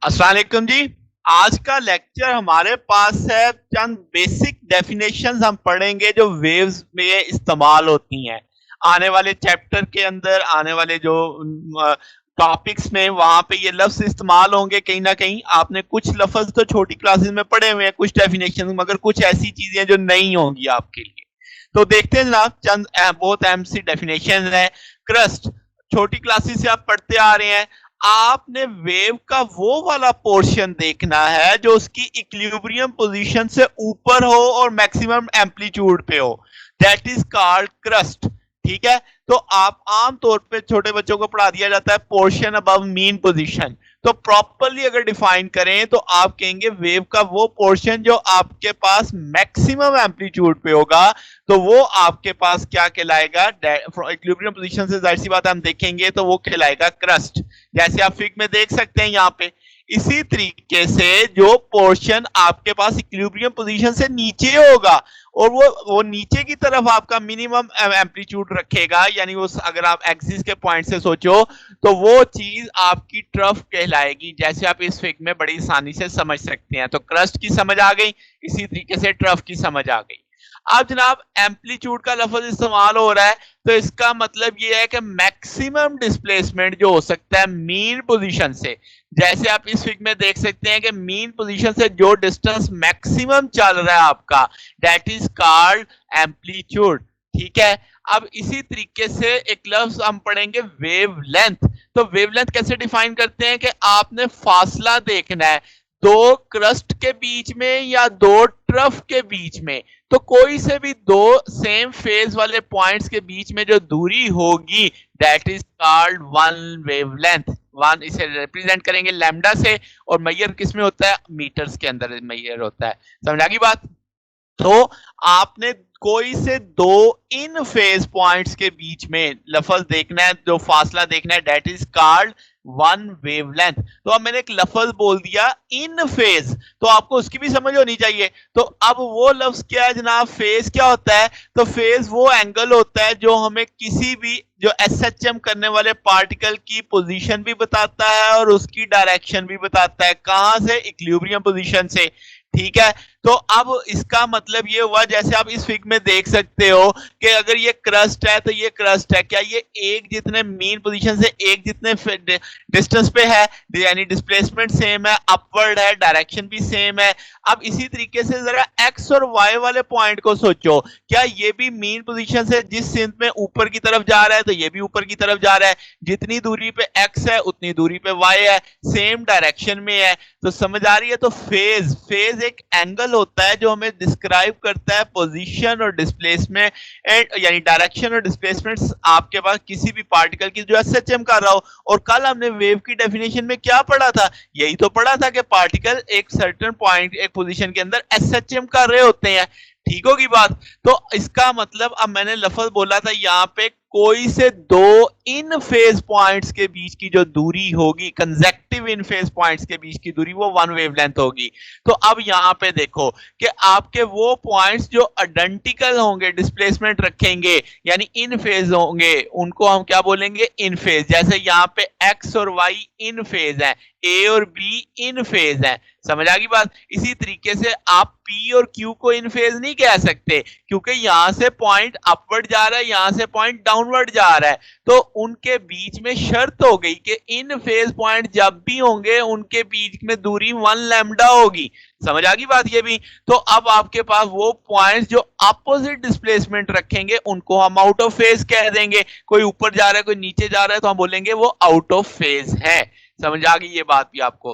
अस्सलाम वालेकुम जी। आज का लेक्चर हमारे पास है, चंद बेसिक डेफिनेशंस हम पढ़ेंगे जो वेव्स में इस्तेमाल होती हैं। आने वाले चैप्टर के अंदर आने वाले जो टॉपिक्स में वहां पे ये लफ्ज इस्तेमाल होंगे। कहीं ना कहीं आपने कुछ लफ्ज तो छोटी क्लासेस में पढ़े हुए हैं, कुछ डेफिनेशन, मगर कुछ ऐसी चीजें जो नहीं होंगी आपके लिए। तो देखते हैं जनाब, चंद बहुत अहम सी डेफिनेशन है। क्रस्ट, छोटी क्लासेस से आप पढ़ते आ रहे हैं। आपने वेव का वो वाला पोर्शन देखना है जो उसकी इक्विलिब्रियम पोजीशन से ऊपर हो और मैक्सिमम एम्पलीट्यूड पे हो। That is called crust. ठीक है। तो आप आम तौर पे छोटे बच्चों को पढ़ा दिया जाता है पोर्शन अबव मीन पोजीशन। तो प्रॉपरली अगर डिफाइन करें तो आप कहेंगे वेव का वो पोर्शन जो आपके पास मैक्सिमम एम्पलीट्यूड पे होगा, तो वो आपके पास क्या कहलाएगा? इक्विलिब्रियम पोजीशन से जाहिर सी बात हम देखेंगे तो वो कहलाएगा क्रस्ट। जैसे आप फिग में देख सकते हैं यहाँ पे। इसी तरीके से जो पोर्शन आपके पास इक्विलिब्रियम पोजीशन से नीचे होगा और वो नीचे की तरफ आपका मिनिमम एम्पलीट्यूड रखेगा, यानी वो अगर आप एक्सिस के पॉइंट से सोचो तो वो चीज आपकी ट्रफ कहलाएगी। जैसे आप इस फिग में बड़ी आसानी से समझ सकते हैं। तो क्रस्ट की समझ आ गई, इसी तरीके से ट्रफ की समझ आ गई। अब जनाब एम्पलीट्यूड का लफ्ज इस्तेमाल हो रहा है, तो इसका मतलब ये है कि मैक्सिमम डिस्प्लेसमेंट जो हो सकता है मीन पोजीशन से। जैसे आप इस फिग में देख सकते हैं कि मीन पोजीशन से जो डिस्टेंस मैक्सिमम चल रहा है आपका, दैट इज कॉल्ड एम्पलीट्यूड। ठीक है। अब इसी तरीके से एक लफ्ज हम पढ़ेंगे वेव लेंथ। तो वेव लेंथ कैसे डिफाइन करते हैं कि आपने फासला देखना है दो क्रस्ट के बीच में या दो ट्रफ के बीच में। तो कोई से भी दो सेम फेज वाले पॉइंट्स के बीच में जो दूरी होगी, that is called one wavelength. One इसे रिप्रेजेंट करेंगे लैम्डा से, और मैयर किस में होता है? मीटर्स के अंदर मैयर होता है। समझ आ गई बात? तो आपने कोई से दो इन फेज पॉइंट्स के बीच में लफज देखना है, जो फासला देखना है, that is called one wavelength. तो अब मैंने एक लफज बोल दिया इन फेज, तो आपको उसकी भी समझ होनी चाहिए। तो अब वो लफ्ज क्या है जनाब? फेज क्या होता है? तो फेज वो एंगल होता है जो हमें किसी भी जो एसएचएम करने वाले पार्टिकल की पोजीशन भी बताता है और उसकी डायरेक्शन भी बताता है। कहां से? इक्विलिब्रियम पोजीशन से। ठीक है। तो अब इसका मतलब ये हुआ, जैसे आप इस फिग में देख सकते हो कि अगर ये क्रस्ट है तो ये क्रस्ट है, क्या ये एक जितने मीन पोजीशन से एक जितने डिस्टेंस पे है, यानी डिस्प्लेसमेंट सेम है, अपवर्ड है, डायरेक्शन भी सेम है। अब इसी तरीके से जरा एक्स और वाई वाले पॉइंट को सोचो, क्या ये भी मीन पोजीशन से जिस सिंध में ऊपर की तरफ जा रहा है तो ये भी ऊपर की तरफ जा रहा है। जितनी दूरी पे एक्स है उतनी दूरी पे वाई है, सेम डायरेक्शन में है। तो समझ आ रही है? तो फेज फेज एक एंगल होता है जो हमें डिस्क्राइब करता है पोजीशन और डिस्प्लेसमेंट, यानी डायरेक्शन और डिस्प्लेसमेंट आपके पास किसी भी पार्टिकल की जो एसएचएम कर रहा हो। और कल हमने वेव की डेफिनेशन में क्या पढ़ा था? यही तो पढ़ा था कि पार्टिकल एक सर्टेन पॉइंट एक पोजीशन के अंदर एसएचएम कर रहे होते हैं। ठीक होगी बात? तो इसका मतलब अब मैंने लफ्ज बोला था यहाँ पे कोई से दो इन फेज पॉइंट्स के बीच की जो दूरी होगी, कंजेक्टिव इन फेज पॉइंट्स के बीच की दूरी, वो वन वेवलेंथ होगी। तो अब यहां पे देखो कि आपके वो पॉइंट्स जो आइडेंटिकल होंगे, डिस्प्लेसमेंट रखेंगे, यानी इन फेज होंगे, उनको हम क्या बोलेंगे? इन फेज। जैसे यहाँ पे एक्स और वाई इन फेज है, ए और बी इन फेज है। समझ आ गई बात? इसी तरीके से आप पी और क्यू को इन फेज नहीं कह सकते, क्योंकि यहां से पॉइंट अपवर्ड जा रहा है, यहां से पॉइंट डाउनवर्ड जा रहा है। तो उनके बीच में शर्त हो गई कि इन फेज पॉइंट जब भी होंगे उनके बीच में दूरी वन लैम्डा होगी। समझ आ गई बात? ये भी तो अब आपके पास वो पॉइंट्स जो अपोजिट डिस्प्लेसमेंट रखेंगे उनको हम आउट ऑफ फेज कह देंगे। कोई ऊपर जा रहा है, कोई नीचे जा रहा है, तो हम बोलेंगे वो आउट ऑफ फेज है। समझ आ गई ये बात भी आपको?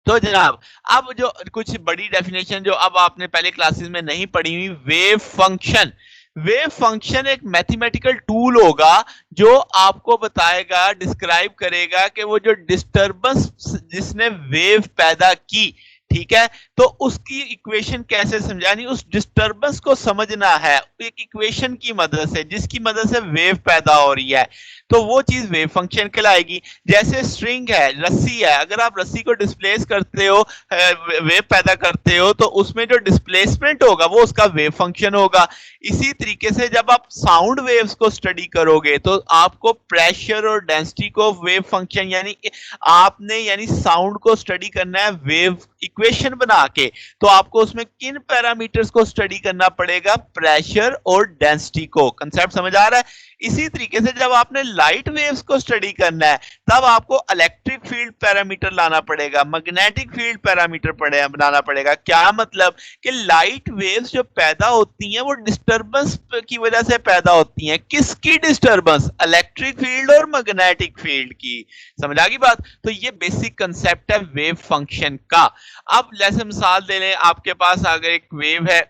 तो जनाब अब जो कुछ बड़ी डेफिनेशन जो अब आपने पहले क्लासेस में नहीं पढ़ी हुई, वेव फंक्शन। वेव फंक्शन एक मैथमेटिकल टूल होगा जो आपको बताएगा, डिस्क्राइब करेगा कि वो जो डिस्टरबेंस जिसने वेव पैदा की, ठीक है, तो उसकी इक्वेशन कैसे समझा, यानी उस डिस्टर्बेंस को समझना है एक इक्वेशन की मदद से, जिसकी मदद से वेव पैदा हो रही है, तो वो चीज वेव फंक्शन कहलाएगी। जैसे स्ट्रिंग है, रस्सी है, अगर आप रस्सी को डिस्प्लेस करते हो, वेव पैदा करते हो, तो उसमें जो डिस्प्लेसमेंट होगा वो उसका वेव फंक्शन होगा। इसी तरीके से जब आप साउंड वेव्स को स्टडी करोगे तो आपको प्रेशर और डेंसिटी को वेव फंक्शन, यानी आपने यानी साउंड को स्टडी करना है वेव इक्वेशन बना के, तो आपको उसमें किन पैरामीटर्स को स्टडी करना पड़ेगा, प्रेशर और डेंसिटी को। कंसेप्ट समझ आ रहा है? इसी तरीके से जब आपने लाइट वेव्स को स्टडी करना है तब आपको इलेक्ट्रिक फील्ड पैरामीटर लाना पड़ेगा, मैग्नेटिक फील्ड पैरामीटर बनाना पड़ेगा। क्या मतलब कि लाइट वेव्स जो पैदा होती हैं वो डिस्टरबेंस की वजह से पैदा होती हैं। किसकी डिस्टरबेंस? इलेक्ट्रिक फील्ड और मैग्नेटिक फील्ड की। समझ आ गई बात? तो ये बेसिक कंसेप्ट है वेव फंक्शन का। अब जैसे मिसाल दे लें, आपके पास अगर एक वेव है,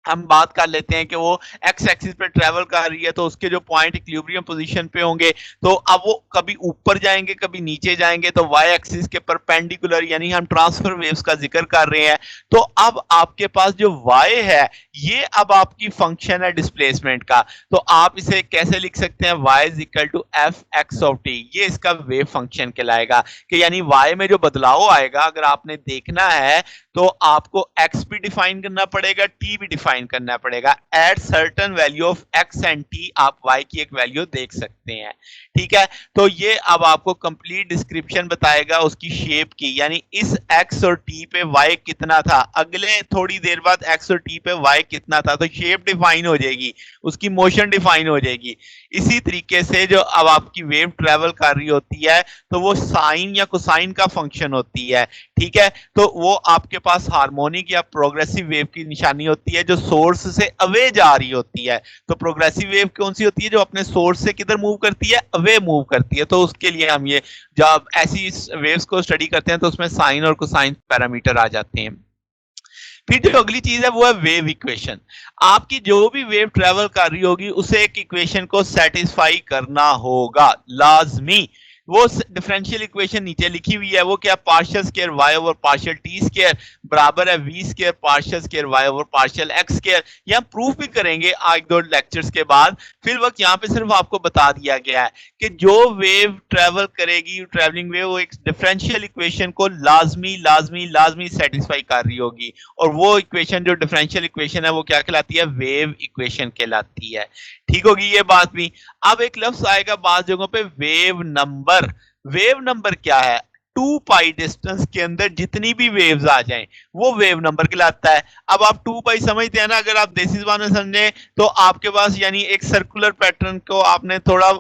हम बात कर लेते हैं कि वो एक्स एक्सिस पे ट्रेवल कर रही है, तो उसके जो पॉइंट इक्विलिब्रियम पोजीशन पे होंगे, तो अब वो कभी ऊपर जाएंगे कभी नीचे जाएंगे, तो वाई एक्सिस के परपेंडिकुलर, यानी हम ट्रांसफर वेव्स का जिक्र कर रहे हैं। तो अब आपके पास जो वाई है ये अब आपकी फंक्शन है डिस्प्लेसमेंट का, तो आप इसे कैसे लिख सकते हैं, y is equal to F X of T, ये इसका वेव फंक्शन कहलाएगा। कि यानी y में जो बदलाव आएगा अगर आपने देखना है तो आपको x भी डिफाइन करना पड़ेगा, t भी डिफाइन करना पड़ेगा। At certain value of x and t आप y की एक वैल्यू देख सकते हैं। ठीक है, तो ये अब आपको कंप्लीट डिस्क्रिप्शन बताएगा उसकी शेप की, यानी इस x और t पे y कितना था, अगले थोड़ी देर बाद x और t पे y कितना था, तो शेप डिफाइन हो जाएगी, उसकी मोशन डिफाइन हो जाएगी। इसी तरीके से जो अब आपकी वेव ट्रेवल कर रही होती है तो वो साइन या कोसाइन का फंक्शन होती है। ठीक है, तो वो आपके पास हार्मोनिक या प्रोग्रेसिव वेव की निशानी होती है जो सोर्स से अवे जा रही होती है। तो प्रोग्रेसिव वेव कौन सी होती है, जो अपने सोर्स से किधर मूव करती है, अवे मूव करती है। तो उसके लिए हम ये जब ऐसी वेव्स को स्टडी करते हैं तो उसमें साइन और कोसाइन पैरामीटर आ जाते हैं। फिर जो अगली चीज है वो है वेव इक्वेशन। आपकी जो भी वेव ट्रेवल कर रही होगी उसे एक इक्वेशन को सेटिस्फाई करना होगा लाजमी। वो डिफरेंशियल इक्वेशन नीचे लिखी हुई है, वो क्या, partial square y over partial t square बराबर है v square partial square y over partial x square. ये हम प्रूफ भी करेंगे आज दो लेक्चर्स के बाद। फिर वक्त यहाँ पे सिर्फ आपको बता दिया गया है कि जो वेव ट्रेवल करेगी, ट्रेवलिंग वेव, वो एक डिफरेंशियल इक्वेशन को लाजमी लाजमी लाजमी सेटिस्फाई कर रही होगी, और वो इक्वेशन जो डिफरेंशियल इक्वेशन है वो क्या कहलाती है, वेव इक्वेशन कहलाती है। ठीक होगी ये बात भी। अब एक लफ्ज आएगा बात जगहों पे, वेव नंबर। वेव नंबर क्या है, 2 पाई डिस्टेंस के अंदर जितनी भी वेव्स आ जाएं वो वेव नंबर कहलाता है। अब आप 2 पाई समझते हैं ना, अगर आप देसी ज़बान में समझें तो आपके पास यानी एक सर्कुलर पैटर्न को आपने थोड़ा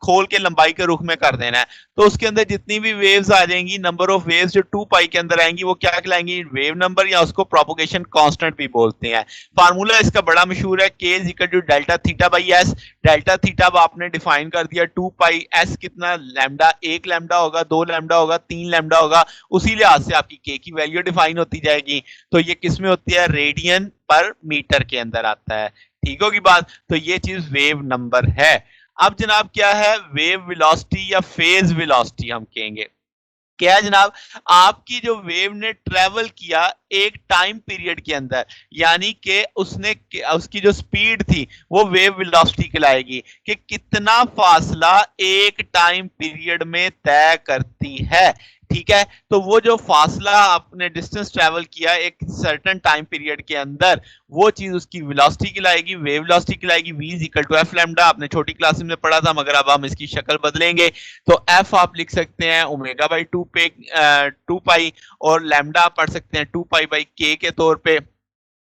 खोल के लंबाई के रुख में कर देना है, तो उसके अंदर जितनी भी वेव्स आ जाएंगी, नंबर ऑफ वेव्स जो 2 पाई के अंदर आएंगी वो क्या कहलाएंगी, वेव नंबर, या उसको प्रोपगेशन कांस्टेंट भी बोलते हैं। फार्मूला इसका बड़ा मशहूर है, k is equal to delta theta by s। Delta theta आपने डिफाइन कर दिया 2 पाई, s कितना, लैम्डा, 1 लैम्डा होगा, 2 लैम्डा होगा, 3 लैम्डा होगा, उसी लिहाज से आपकी k की वैल्यू डिफाइन होती जाएगी। तो ये किस में होती है, रेडियन पर मीटर के अंदर आता है। ठीक होगी बात? तो ये चीज वेव नंबर है। अब जनाब क्या है, वेव वेलोसिटी या फेज वेलोसिटी हम कहेंगे। क्या है जनाब, आपकी जो वेव ने ट्रेवल किया एक टाइम पीरियड के अंदर, यानी कि उसकी जो स्पीड थी वो वेव वेलोसिटी कहलाएगी, कि कितना फासला एक टाइम पीरियड में तय करती है। ठीक है, तो वो जो फासला आपने डिस्टेंस ट्रेवल किया एक सर्टेन टाइम पीरियड के अंदर, वो चीज उसकी वेलोसिटी कहलाएगी, वेव वेलोसिटी कहलाएगी। v is equal to f lambda, आपने छोटी क्लास में पढ़ा था, मगर अब हम इसकी शक्ल बदलेंगे तो f आप लिख सकते हैं ओमेगा बाई 2 पे 2 पाई, और लैम्डा आप पढ़ सकते हैं 2 पाई बाई k के तौर पे।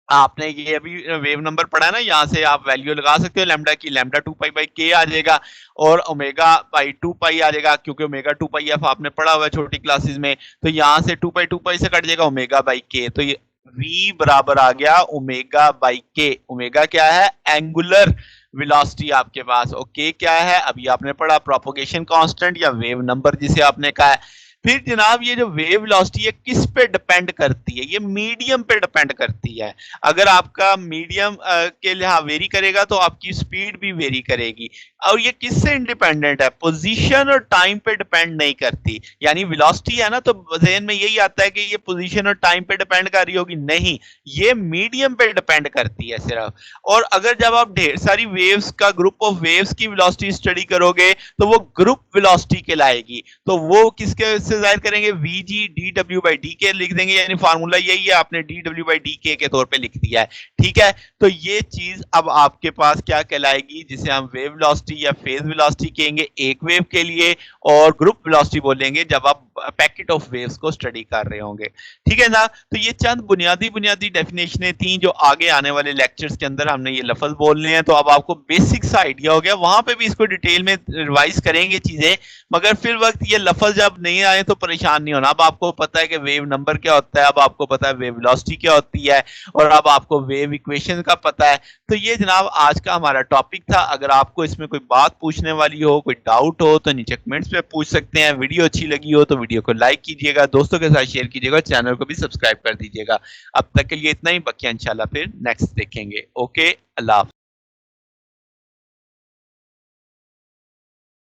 आपने ये अभी वेव नंबर पढ़ा है ना, यहाँ से आप वैल्यू लगा सकते हो लैम्डा की, लैम्डा 2 पाई बाई के आ जाएगा, और ओमेगा बाई 2 पाई आ जाएगा, क्योंकि ओमेगा 2 पाई एफ आपने पढ़ा हुआ है छोटी क्लासेस में। तो यहाँ से 2 पाई से कट जाएगा ओमेगा बाई के, तो ये v बराबर आ गया ओमेगा बाई के। ओमेगा क्या है, एंगुलर वेलोसिटी आपके पास, और k क्या है, अभी आपने पढ़ा प्रोपगेशन कांस्टेंट या वेव नंबर जिसे आपने कहा है। फिर जनाब ये जो वेव वेलोसिटी है किस पे डिपेंड करती है, ये मीडियम पे डिपेंड करती है। अगर आपका मीडियम के लिए वेरी करेगा तो आपकी स्पीड भी वेरी करेगी। और ये किससे इंडिपेंडेंट है? पोजीशन और टाइम पे डिपेंड नहीं करती। यानी वेलोसिटी है ना, तो ज़हन में यही आता है कि ये पोजीशन और टाइम पे डिपेंड कर रही होगी, नहीं, ये मीडियम पे डिपेंड करती है सिर्फ। और अगर जब आप ढेर सारी वेव्स का, ग्रुप ऑफ वेव्स की वेलोसिटी स्टडी करोगे तो वो ग्रुप वेलोसिटी कहलाएगी। तो वो किसके से ज़ाहिर करेंगे? vg dw/dk लिख देंगे, यानी फार्मूला यही है, आपने dw/dk के तौर पे लिख दिया है। ठीक है, तो ये चीज अब आपके पास क्या कहलाएगी, जिसे हम वेव वेलोसिटी या फेज वेलोसिटी कहेंगे एक वेव के लिए, और ग्रुप वेलोसिटी बोलेंगे जब आप पैकेट ऑफ वेव्स को स्टडी कर रहे होंगे। ठीक है ना? तो ये चंद बुनियादी बुनियादी डेफिनेशनें थी जो आगे आने वाले लेक्चर्स के अंदर हमने ये लफ्ज बोलने हैं। तो अब आपको बेसिक सा आइडिया हो गया, वहां पे भी इसको डिटेल में रिवाइज करेंगे चीजें, मगर फिर वक्त ये लफ्ज जब नहीं आए तो परेशान नहीं होना। अब आपको पता है कि वेव नंबर क्या होता है, अब आपको पता है वेव वेलोसिटी क्या होती है, और अब आपको वेव इक्वेशन का पता है। तो ये जनाब आज का हमारा टॉपिक था। अगर आपको इसमें कोई बात पूछने वाली हो, कोई डाउट हो, तो नीचे कमेंट्स पे पूछ सकते हैं। वीडियो अच्छी लगी हो तो वीडियो को लाइक कीजिएगा, दोस्तों के साथ शेयर कीजिएगा, चैनल को भी सब्सक्राइब कर दीजिएगा। अब तक के लिए इतना ही, बाकी इंशाल्लाह फिर नेक्स्ट देखेंगे। ओके, अल्लाह हाफ़िज़।